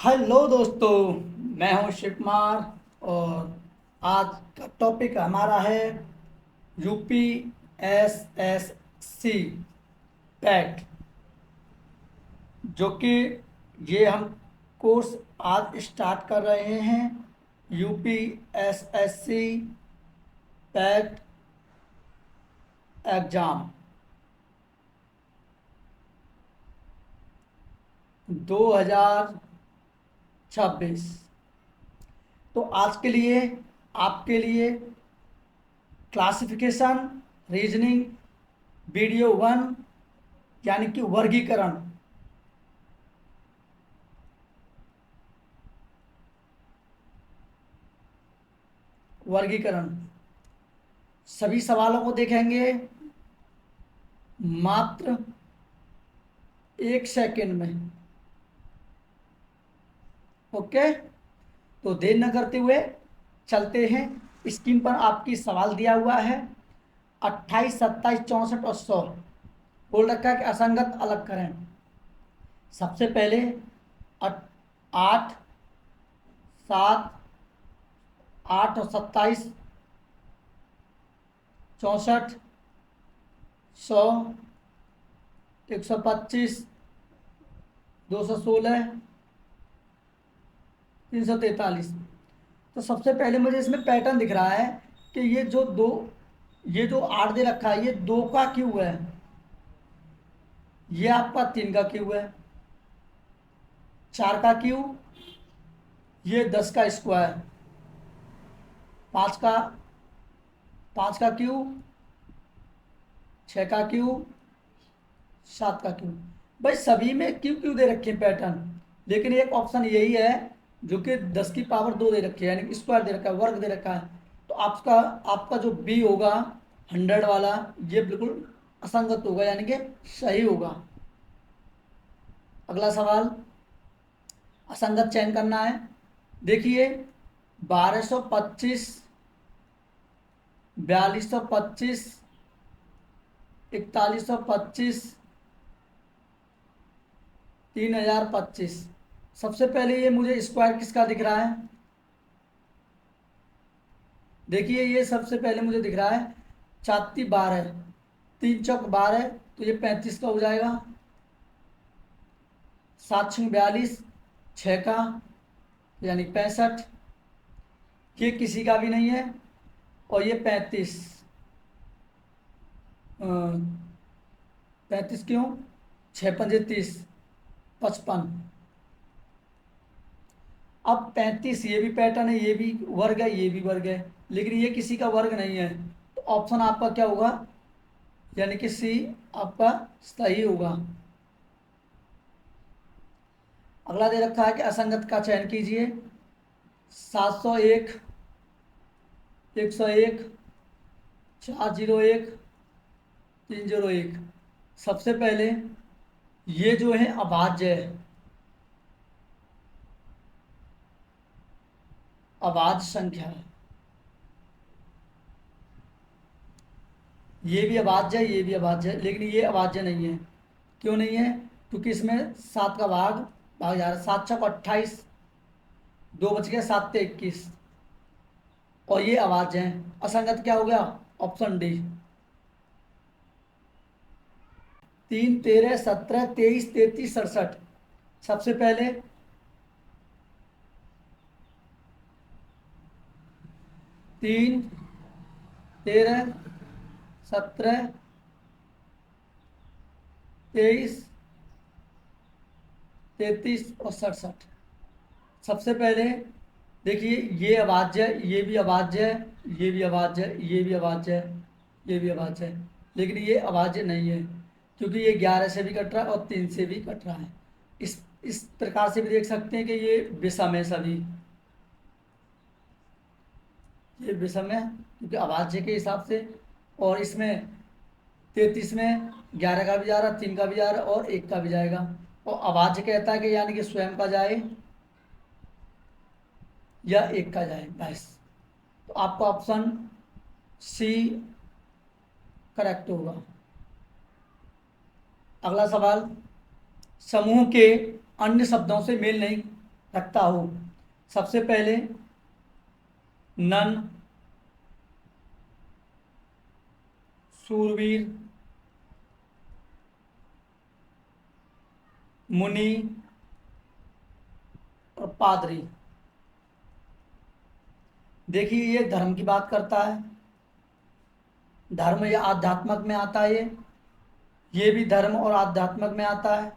Hello दोस्तों, मैं हूं शिव कुमार। और आज का टॉपिक हमारा है UP S S C PET, जो कि ये हम कोर्स आज स्टार्ट कर रहे हैं। UP S S C PET exam 2026। तो आज के लिए आपके लिए क्लासिफिकेशन, रीजनिंग, वीडियो वन यानी कि वर्गीकरण, वर्गीकरण सभी सवालों को देखेंगे मात्र 1 सेकंड में। ओके, तो देर न करते हुए चलते हैं। स्क्रीन पर आपकी सवाल दिया हुआ है। 28, 27, 64 और 100 बोल रखा है कि असंगत अलग करें। सबसे पहले 8, 7, 8 और 27, 64, 100, 125, 216, 343। तो सबसे पहले मुझे इसमें पैटर्न दिख रहा है कि ये जो 8 दे रखा है, ये 2 का क्यों है, ये आपका 3 का क्यों है, 4 का क्यों, ये 10 का स्क्वायर, 5 का 5 का क्यों, 6 का क्यों, 7 का क्यों। भाई सभी में क्यों क्यों दे रखे हैं पैटर्न, लेकिन एक ऑप्शन यही है जो कि 10 की पावर 2 दे रखी है, यानी कि स्क्वायर दे रखा है, वर्ग दे रखा है। तो आपका आपका जो बी होगा 100 वाला, ये बिल्कुल असंगत होगा, यानी कि सही होगा। अगला सवाल, असंगत चयन करना है। देखिए 1225, 4225, 4125, 3025। सबसे पहले ये मुझे स्क्वायर किसका दिख रहा है। देखिए ये सबसे पहले मुझे दिख रहा है 4×3 12, 3×4 12, तो ये 35 का हो जाएगा। 7×6 42, 6 का यानी 65, ये किसी का भी नहीं है। और ये 35, 35 क्यों, 6×5 = 30, 55। अब 35 ये भी पैटर्न है, ये भी वर्ग है, ये भी वर्ग है, लेकिन ये किसी का वर्ग नहीं है। तो ऑप्शन आपका क्या होगा, यानी कि सी आपका सही होगा। अगला दे रखा है कि असंगत का चयन कीजिए। 701, 101, 401, 301। सबसे पहले ये जो है अभाज्य है, अभाज्य संख्या है। ये भी अभाज्य है, ये भी अभाज्य है, लेकिन ये अभाज्य नहीं है। क्यों नहीं है, क्योंकि इसमें 7 का भाग भाग जा रहा है। 7×6 = 28, 2 बच गया, 7×3 = 21। और ये अभाज्य है। असंगत क्या हो गया, ऑप्शन डी। 3, 13, 17, 23, 33, 67। सबसे पहले 3, 13, 17, 23, 33 और 67। सबसे पहले देखिए ये अभाज्य है, ये भी अभाज्य है, ये भी अभाज्य है, ये भी अभाज्य है, ये भी अभाज्य है, लेकिन ये अभाज्य नहीं है, क्योंकि ये 11 से भी कट रहा है और 3 से भी कट रहा है। इस प्रकार से भी देख सकते हैं कि ये विषम है सभी, ये विषम है क्योंकि अभाज्य के हिसाब से। और इसमें 33 में 11 का भी जा रहा है, 3 का भी जा रहा है और 1 का भी जाएगा। और अभाज्य कहता है कि यानी कि स्वयं का जाए या 1 का जाए, बस। तो आपका ऑप्शन सी करेक्ट होगा। अगला सवाल, समूह के अन्य शब्दों से मेल नहीं रखता हो। सबसे पहले नन, सूरवीर, मुनि और पादरी। देखिए ये धर्म की बात करता है, धर्म या आध्यात्मिक में आता है, ये भी धर्म और आध्यात्मिक में आता है।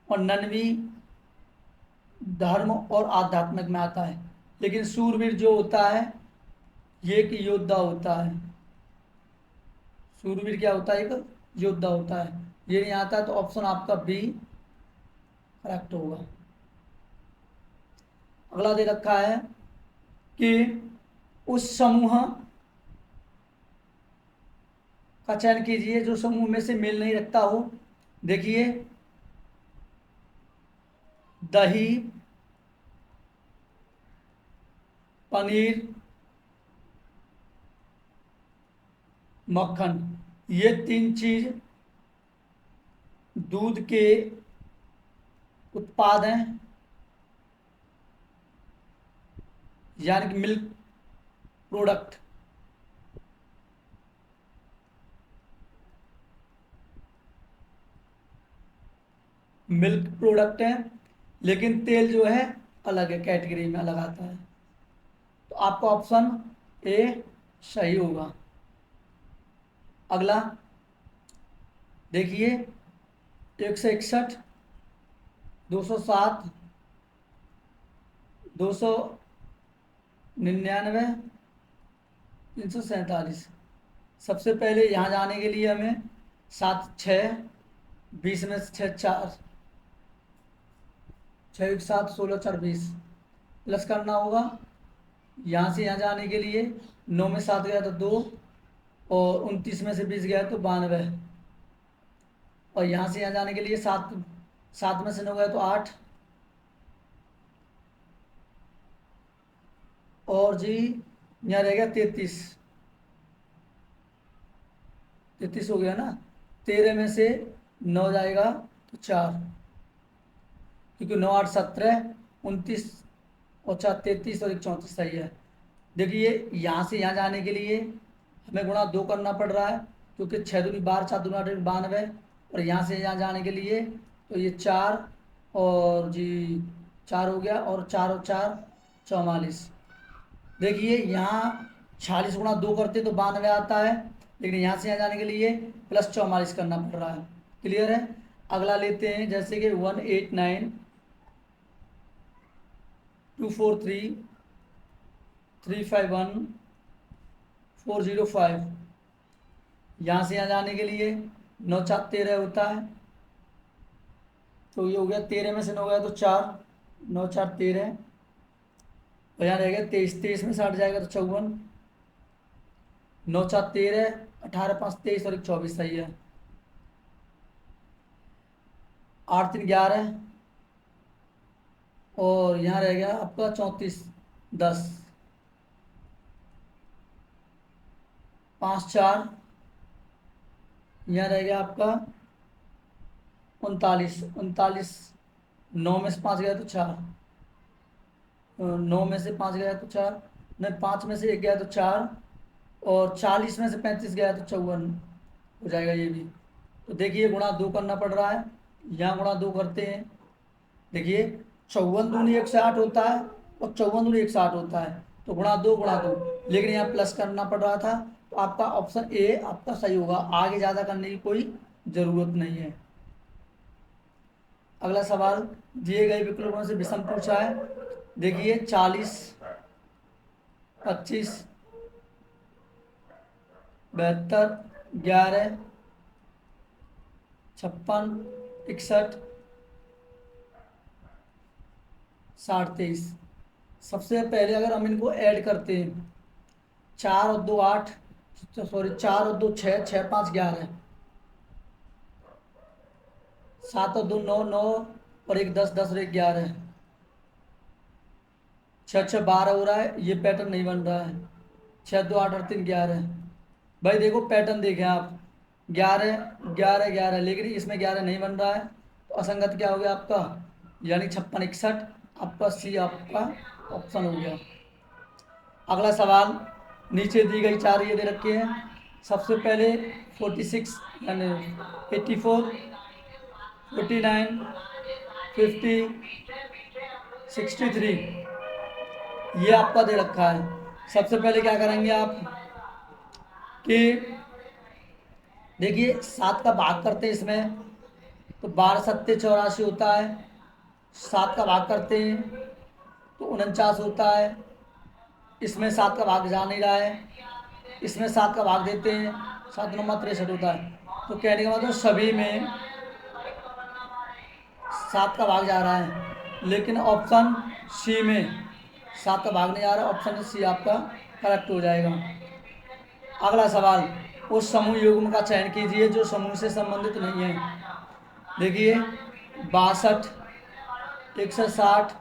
और नन भी धर्म और आध्यात्मिक में आता है। लेकिन सूरवीर जो होता है ये एक योद्धा होता है। सूरवीर क्या होता है? एक योद्धा होता है। ये नहीं आता तो ऑप्शन आपका बी करेक्ट होगा। अगला दे रखा है कि उस समूह का चयन कीजिए जो समूह में से मेल नहीं रखता हो। देखिए दही, पनीर, मक्खन, ये तीन चीज दूध के उत्पाद हैं, यानी कि मिल्क प्रोडक्ट। मिल्क प्रोडक्ट है, लेकिन तेल जो है अलग है, कैटेगरी में अलग आता है। तो आपका ऑप्शन ए सही होगा। अगला देखिए 161, 207, 299, 347। सबसे पहले यहाँ जाने के लिए हमें 7 6 20 में से 6 4, 6 1 7 16 4 20 प्लस करना होगा। यहाँ से यहाँ जाने के लिए 9 में 7 गया तो 2, और 29 में से 20 गया तो 92। और यहाँ से यहाँ जाने के लिए 7 7 में से 9 गया तो 8, और जी यहाँ रह गया 33। 33 हो गया ना। 13 में से 9 जाएगा तो 4, क्योंकि 9 8 17, 29 और 4 33 और 1 34 सही है। देखिए यहाँ से यहाँ जाने के लिए हमें गुणा 2 करना पड़ रहा है, क्योंकि 6 दूनी 12, 4 दूनी 8 92। और यहाँ से यहाँ जाने के लिए तो ये 4 और जी 4 हो गया, और 4 और 4 44। देखिए यहाँ 46 गुणा 2 करते तो 92 आता है, लेकिन यहाँ से यहाँ जाने के लिए प्लस 44 करना पड़ रहा है। क्लियर है। अगला लेते हैं, जैसे कि 189 243 351 405। यहाँ से यहाँ जाने के लिए 9 4 13 होता है, तो ये हो गया 13 में से 9 गया तो 4, 9 4 13, और यहाँ रहेगा 23, 23 में से 8 जाएगा तो 54, 9 4 13, 18 5 23 और 1 24 सही है। 8 3 11, और यहाँ रह गया आपका 34 10, 5 4, यहाँ रह गया आपका 39 39, 9 में से 5 गया तो 4, 9 में से 5 गया तो 4, नहीं 5 में से 1 गया तो 4, और 40 में से 35 गया तो 54 हो जाएगा ये भी। तो देखिए गुणा 2 करना पड़ रहा है, यहाँ गुणा 2 करते हैं। देखिए 54 दूनी 160 होता है, और 54 दूनी 160 होता है, तो गुणा 2, लेकिन यहाँ प्लस करना पड़ रहा था। तो आपका ऑप्शन ए आपका सही होगा, आगे ज़्यादा करने की कोई ज़रूरत नहीं है। अगला सवाल दिए गए विकल्पों से विषम पूछा है। देखिए 40 25 72 11 56 61 60 23। सबसे पहले अगर हम इनको ऐड करते हैं, 4 और 2 8, सॉरी 4 और 2 6, 6 5 11, 7 और 2 9 9, और 1 10 10 और 1 11, 6 6 12 हो रहा है। ये पैटर्न नहीं बन रहा है। 6 2 8 और 3 11। भाई देखो पैटर्न देखें आप, 11 11 11, लेकिन इसमें 11 नहीं बन रहा है, तो असंगत क्या हो गया आपका यानी 56 61, आपका सी आपका ऑप्शन हो गया। अगला सवाल, नीचे दी गई चार ये दे रखे हैं। सबसे पहले 46 यानी 84, 49, 50, 63 ये आपका दे रखा है। सबसे पहले क्या करेंगे आप कि देखिए 7 का भाग करते हैं इसमें, तो 12 सत्ते 84 होता है। 7 का भाग करते हैं तो 49 होता है। इसमें 7 का भाग जा नहीं रहा है, इसमें 7 का भाग देते हैं, 7 9 63 होता है। तो कहने का मतलब सभी में 7 का भाग जा रहा है, लेकिन ऑप्शन सी में 7 का भाग नहीं आ रहा। ऑप्शन सी आपका करेक्ट हो जाएगा। अगला सवाल, उस समूह युग्म का चयन कीजिए जो समूह से संबंधित नहीं है। देखिए 62, 160,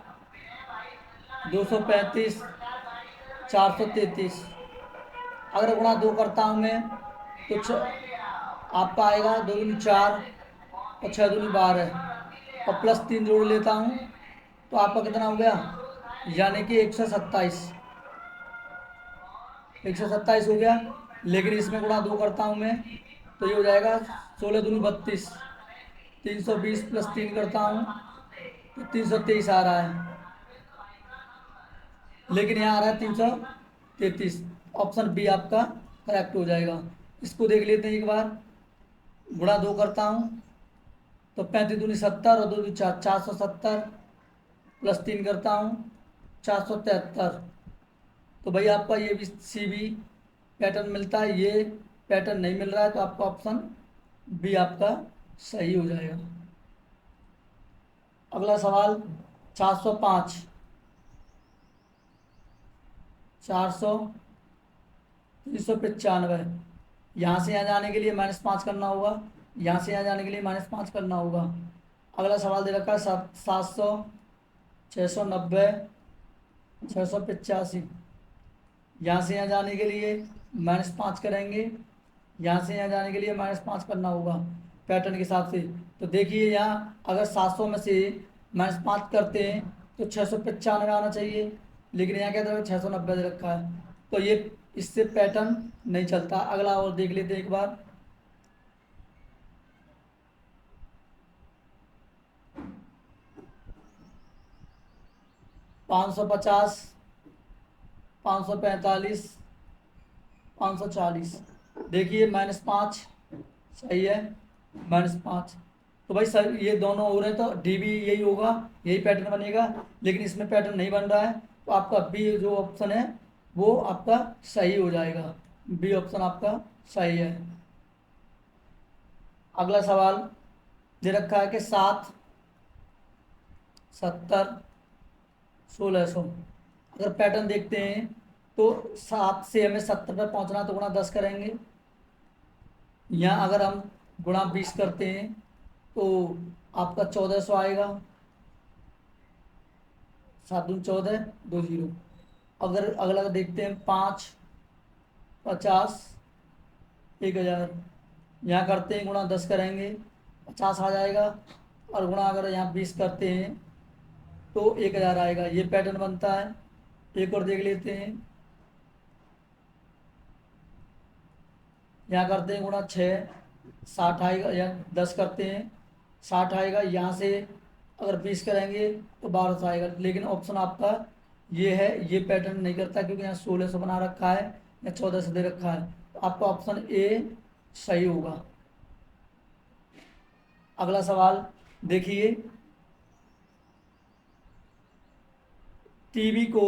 235, 433। अगर गुणा 2 करता हूँ मैं तो आपका आएगा 2 दूनी 4 और 6 दूनी 12 और प्लस 3 जोड़ लेता हूँ तो आपका कितना हो गया, यानी कि 127। 127 हो गया। लेकिन इसमें गुणा 2 करता हूँ मैं तो ये हो जाएगा 16 दूनी 32, 320 प्लस 3 करता हूँ तो 323 आ रहा है, लेकिन यहाँ आ रहा है 333। ऑप्शन बी आपका करेक्ट हो जाएगा। इसको देख लेते हैं एक बार। गुणा 2 करता हूँ तो 35 दूनी 70 और 2 दूनी 4, 470 प्लस 3 करता हूँ 473। तो भाई आपका ये भी सी भी पैटर्न मिलता है, ये पैटर्न नहीं मिल रहा है, तो आपका ऑप्शन बी आपका सही हो जाएगा। अगला सवाल 405, 400, 395। यहाँ से यहाँ जाने के लिए -5 करना होगा, यहाँ से यहाँ जाने के लिए -5 करना होगा। अगला सवाल दे रखा है 700, 690, 685। यहाँ से यहाँ जाने के लिए -5 करेंगे, यहाँ से यहाँ जाने के लिए -5 करना होगा पैटर्न के हिसाब से। तो देखिए यहाँ अगर 700 में से -5 करते हैं तो 695 आना चाहिए, लेकिन यहाँ क्या था 690 दे रखा है, तो ये इससे पैटर्न नहीं चलता। अगला और देख लेते हैं एक बार। $550, 545, 540। देखिए -5 सही है, -5। तो भाई सर ये दोनों हो रहे हैं तो डी भी यही होगा, यही पैटर्न बनेगा, लेकिन इसमें पैटर्न नहीं बन रहा है, तो आपका बी जो ऑप्शन है वो आपका सही हो जाएगा। बी ऑप्शन आपका सही है। अगला सवाल दे रखा है कि 7, 70, 1600। अगर पैटर्न देखते हैं तो 7 से हमें 70 पर पहुंचना, तो गुणा 10 करेंगे। यहाँ अगर हम गुणा 20 करते हैं तो आपका 1400 आएगा। 7 दूनी 14, 2 जीरो। अगर अगला देखते हैं 5, 50, 1000। यहाँ करते हैं गुणा 10 करेंगे 50 आ जाएगा, और गुणा अगर यहाँ 20 करते हैं तो 1000 आएगा। ये पैटर्न बनता है। एक और देख लेते हैं। यहाँ करते हैं गुणा 6, 60 आएगा, या 10 करते हैं 60 आएगा। यहाँ से अगर 20 करेंगे तो 1200 आएगा, लेकिन ऑप्शन आपका ये है, ये पैटर्न नहीं करता क्योंकि यहाँ 1600 बना रखा है या 1400 दे रखा है, तो आपका ऑप्शन ए सही होगा। अगला सवाल देखिए, टीवी को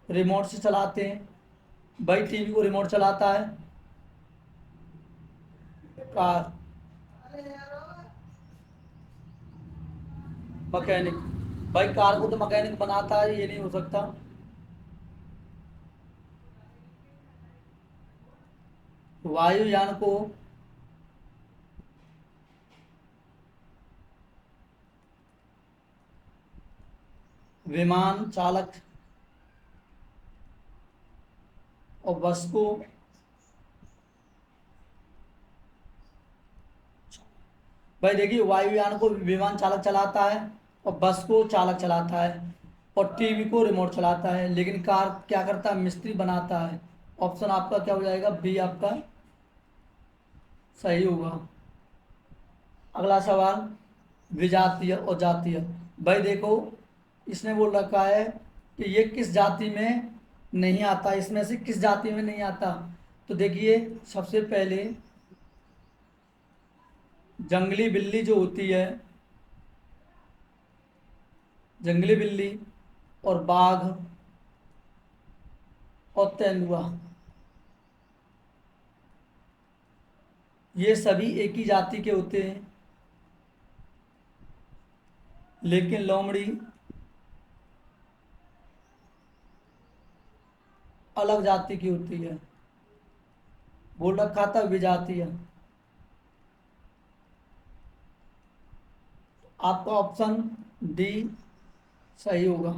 रिमोट से चलाते हैं। भाई टीवी को रिमोट चलाता है कार, मैकेनिक। भाई कार को तो मैकेनिक बनाता है, ये नहीं हो सकता। वायुयान को विमान चालक और बस को भाई देखिए, वायुयान को विमान चालक चलाता है, और बस को चालक चलाता है, और टीवी को रिमोट चलाता है, लेकिन कार क्या करता है, मिस्त्री बनाता है। ऑप्शन आपका क्या हो जाएगा, बी आपका सही होगा। अगला सवाल, विजातीय और जातीय। भाई देखो, इसने बोल रखा है कि ये किस जाति में नहीं आता, इसमें से किस जाति में नहीं आता। तो देखिए, सबसे पहले जंगली बिल्ली जो होती है, जंगली बिल्ली, और बाघ, और तेंदुआ, ये सभी एक ही जाति के होते हैं, लेकिन लोमड़ी अलग जाति की होती है। बोल रखा था विजातीय। आपका ऑप्शन डी सही होगा।